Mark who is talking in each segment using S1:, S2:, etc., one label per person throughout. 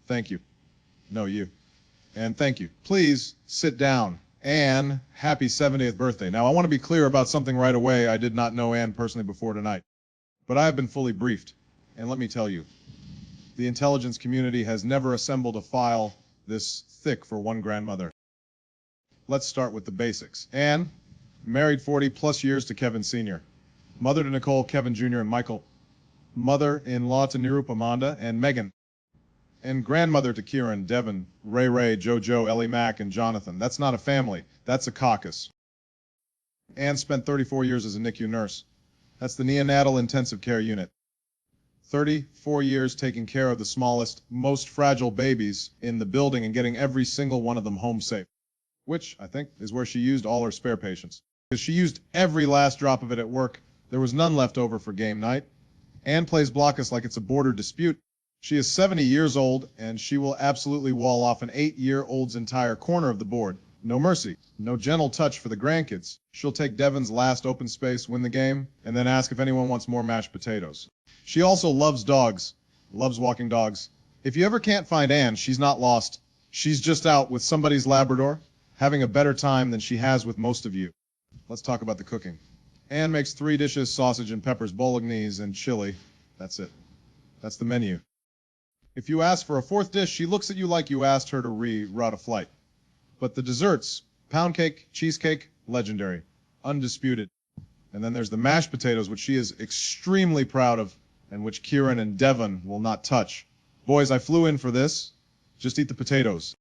S1: Thank you. No, you. And thank you. Please sit down. Anne, happy 70th birthday. Now, I want to be clear about something right away. I did not know Anne personally before tonight, but I have been fully briefed. And let me tell you, the intelligence community has never assembled a file this thick for one grandmother. Let's start with the basics. Anne, married 40 plus years to Kevin Sr., mother to Nicole, Kevin Jr., and Michael, mother-in-law to Nirup, Amanda, and Megan, and grandmother to Kieran, Devin, Ray Ray, JoJo, Ellie Mack, and Jonathan. That's not a family. That's a caucus. Anne spent 34 years as a NICU nurse. That's the neonatal intensive care unit. 34 years taking care of the smallest, most fragile babies in the building and getting every single one of them home safe, which, I think, is where she used all her spare patience. Because she used every last drop of it at work. There was none left over for game night. Anne plays blockers like it's a border dispute. She is 70 years old, and she will absolutely wall off an 8-year-old's entire corner of the board. No mercy. No gentle touch for the grandkids. She'll take Devin's last open space, win the game, and then ask if anyone wants more mashed potatoes. She also loves dogs. Loves walking dogs. If you ever can't find Anne, she's not lost. She's just out with somebody's Labrador, having a better time than she has with most of you. Let's talk about the cooking. Anne makes 3 dishes, sausage and peppers, bolognese, and chili. That's it. That's the menu. If you ask for a 4th dish, she looks at you like you asked her to reroute a flight. But the desserts, pound cake, cheesecake, legendary, undisputed. And then there's the mashed potatoes, which she is extremely proud of, and which Kieran and Devin will not touch. Boys, I flew in for this. Just eat the potatoes.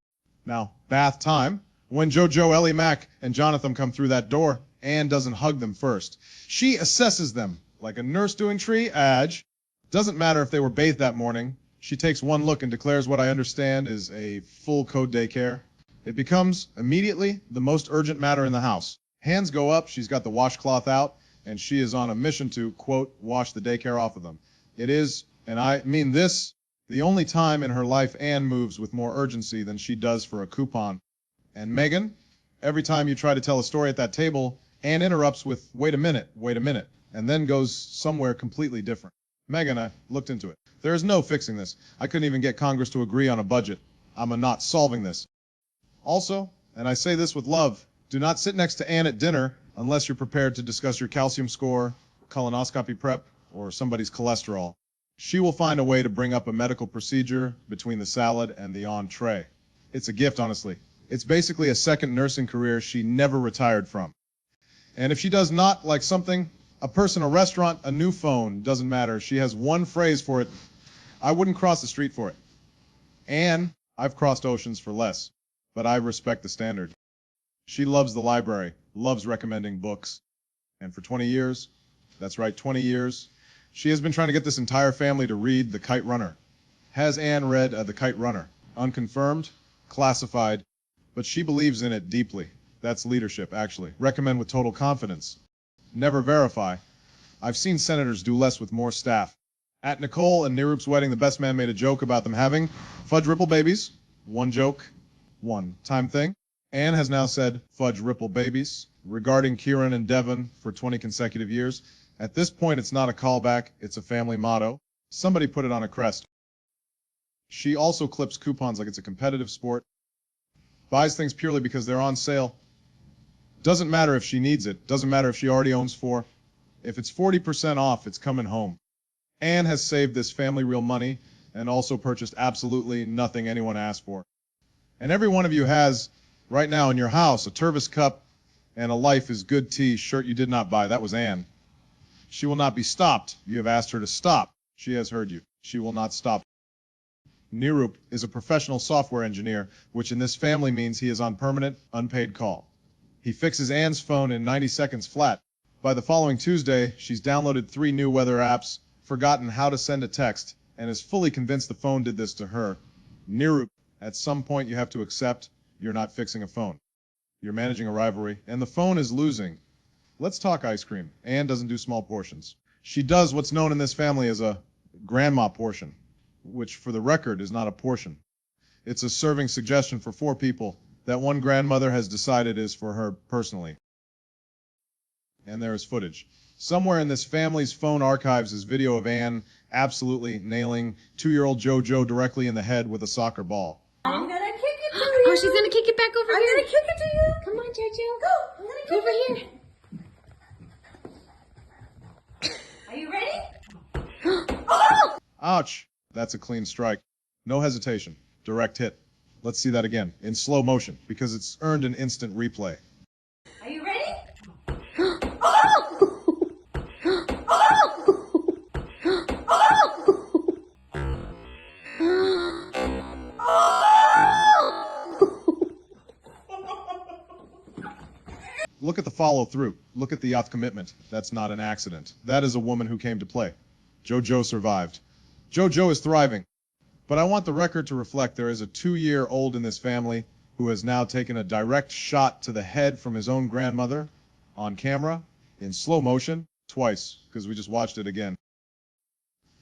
S1: Now, bath time. When JoJo, Ellie Mack, and Jonathan come through that door, Anne doesn't hug them first. She assesses them like a nurse doing triage. Doesn't matter if they were bathed that morning. She takes one look and declares what I understand is a full code daycare. It becomes immediately the most urgent matter in the house. Hands go up, she's got the washcloth out, and she is on a mission to, quote, wash the daycare off of them. It is, and I mean this, the only time in her life Anne moves with more urgency than she does for a coupon. And Megan, every time you try to tell a story at that table, Anne interrupts with, wait a minute, and then goes somewhere completely different. Megan, I looked into it. There is no fixing this. I couldn't even get Congress to agree on a budget. I'm not solving this. Also, and I say this with love, do not sit next to Anne at dinner unless you're prepared to discuss your calcium score, colonoscopy prep, or somebody's cholesterol. She will find a way to bring up a medical procedure between the salad and the entree. It's a gift, honestly. It's basically a second nursing career she never retired from. And if she does not like something, a person, a restaurant, a new phone, doesn't matter. She has one phrase for it. I wouldn't cross the street for it. Anne, I've crossed oceans for less, but I respect the standard. She loves the library, loves recommending books. And for 20 years, that's right, 20 years, she has been trying to get this entire family to read The Kite Runner. Has Anne read The Kite Runner? Unconfirmed, classified, but she believes in it deeply. That's leadership, actually. Recommend with total confidence. Never verify. I've seen senators do less with more staff. At Nicole and Nirup's wedding, the best man made a joke about them having fudge ripple babies. One joke, one-time thing. Anne has now said fudge ripple babies regarding Kieran and Devin for 20 consecutive years. At this point, it's not a callback, it's a family motto. Somebody put it on a crest. She also clips coupons like it's a competitive sport. Buys things purely because they're on sale. Doesn't matter if she needs it. Doesn't matter if she already owns 4. If it's 40% off, it's coming home. Anne has saved this family real money and also purchased absolutely nothing anyone asked for. And every one of you has, right now in your house, a Tervis cup and a Life is Good tea shirt you did not buy. That was Anne. She will not be stopped. You have asked her to stop. She has heard you. She will not stop. Nirup is a professional software engineer, which in this family means he is on permanent, unpaid call. He fixes Anne's phone in 90 seconds flat. By the following Tuesday, she's downloaded 3 new weather apps, forgotten how to send a text, and is fully convinced the phone did this to her. Nirup, at some point you have to accept you're not fixing a phone. You're managing a rivalry, and the phone is losing. Let's talk ice cream. Anne doesn't do small portions. She does what's known in this family as a grandma portion, which for the record is not a portion. It's a serving suggestion for 4 people that one grandmother has decided is for her personally. And there is footage. Somewhere in this family's phone archives is video of Anne absolutely nailing 2-year-old JoJo directly in the head with a soccer ball.
S2: I'm gonna kick it to you.
S3: Oh, she's gonna kick it back over
S2: I'm
S3: here.
S2: gonna kick it to you.
S3: Come on, Jojo.
S2: Go. I'm gonna
S3: Go
S2: kick
S3: over
S2: it.
S3: here.
S2: Are you ready?
S1: Ouch! That's a clean strike. No hesitation. Direct hit. Let's see that again, in slow motion, because it's earned an instant replay.
S2: Are you ready?
S1: Look at the follow-through. Look at the commitment. That's not an accident. That is a woman who came to play. JoJo survived. JoJo is thriving. But I want the record to reflect there is a 2-year-old in this family who has now taken a direct shot to the head from his own grandmother on camera in slow motion twice, because we just watched it again.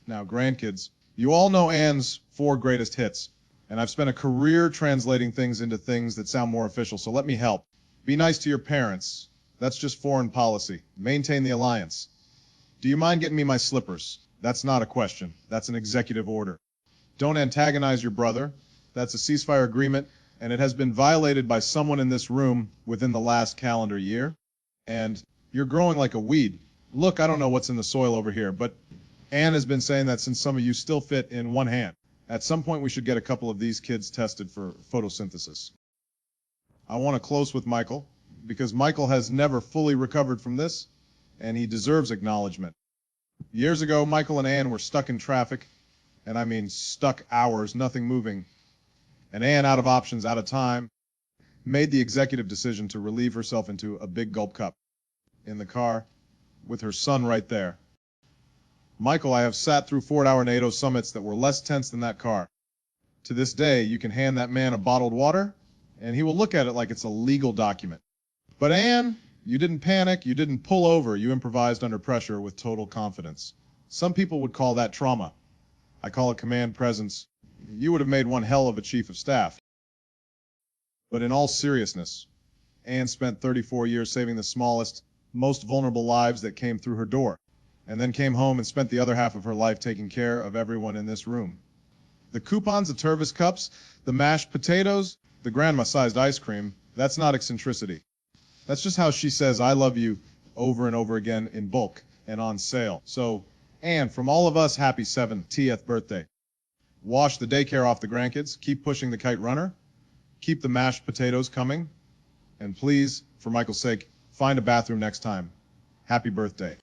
S1: Now, grandkids, you all know Anne's 4 greatest hits, and I've spent a career translating things into things that sound more official, so let me help. Be nice to your parents. That's just foreign policy. Maintain the alliance. Do you mind getting me my slippers? That's not a question. That's an executive order. Don't antagonize your brother. That's a ceasefire agreement, and it has been violated by someone in this room within the last calendar year. And you're growing like a weed. Look, I don't know what's in the soil over here, but Anne has been saying that since some of you still fit in one hand. At some point, we should get a couple of these kids tested for photosynthesis. I want to close with Michael, because Michael has never fully recovered from this, and he deserves acknowledgement. Years ago, Michael and Anne were stuck in traffic, and I mean stuck hours, nothing moving. And Anne, out of options, out of time, made the executive decision to relieve herself into a big gulp cup in the car with her son right there. Michael, I have sat through 4-hour NATO summits that were less tense than that car. To this day, you can hand that man a bottled water, and he will look at it like it's a legal document. But Anne, you didn't panic, you didn't pull over, you improvised under pressure with total confidence. Some people would call that trauma. I call it command presence. You would have made one hell of a chief of staff. But in all seriousness, Anne spent 34 years saving the smallest, most vulnerable lives that came through her door, and then came home and spent the other half of her life taking care of everyone in this room. The coupons, the Tervis cups, the mashed potatoes, the grandma-sized ice cream, that's not eccentricity. That's just how she says I love you over and over again in bulk and on sale. So, Anne, from all of us, happy 70th birthday. Wash the daycare off the grandkids, keep pushing the kite runner, keep the mashed potatoes coming, and please, for Michael's sake, find a bathroom next time. Happy birthday.